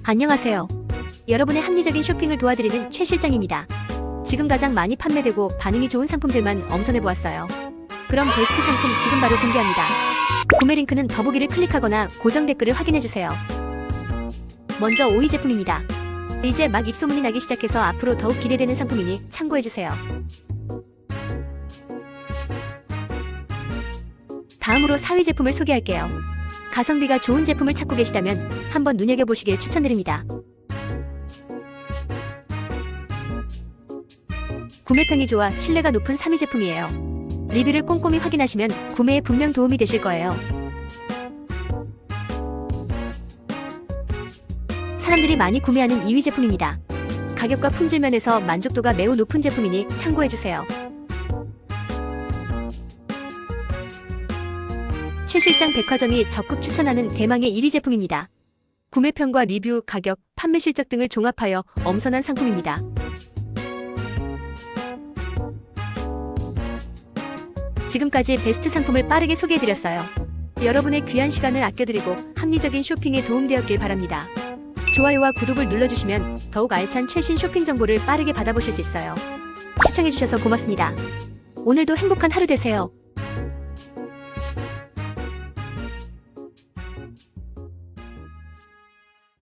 안녕하세요. 여러분의 합리적인 쇼핑을 도와드리는 최 실장입니다. 지금 가장 많이 판매되고 반응이 좋은 상품들만 엄선해보았어요. 그럼 베스트 상품 지금 바로 공개합니다. 구매 링크는 더보기를 클릭하거나 고정 댓글을 확인해주세요. 먼저 5위 제품입니다. 이제 막 입소문이 나기 시작해서 앞으로 더욱 기대되는 상품이니 참고해주세요. 다음으로 4위 제품을 소개할게요. 가성비가 좋은 제품을 찾고 계시다면 한번 눈여겨보시길 추천드립니다. 구매평이 좋아 신뢰가 높은 3위 제품이에요. 리뷰를 꼼꼼히 확인하시면 구매에 분명 도움이 되실 거예요. 사람들이 많이 구매하는 2위 제품입니다. 가격과 품질 면에서 만족도가 매우 높은 제품이니 참고해주세요. 최 실장 백화점이 적극 추천하는 대망의 1위 제품입니다. 구매평과 리뷰, 가격, 판매 실적 등을 종합하여 엄선한 상품입니다. 지금까지 베스트 상품을 빠르게 소개해드렸어요. 여러분의 귀한 시간을 아껴드리고 합리적인 쇼핑에 도움되었길 바랍니다. 좋아요와 구독을 눌러주시면 더욱 알찬 최신 쇼핑 정보를 빠르게 받아보실 수 있어요. 시청해주셔서 고맙습니다. 오늘도 행복한 하루 되세요.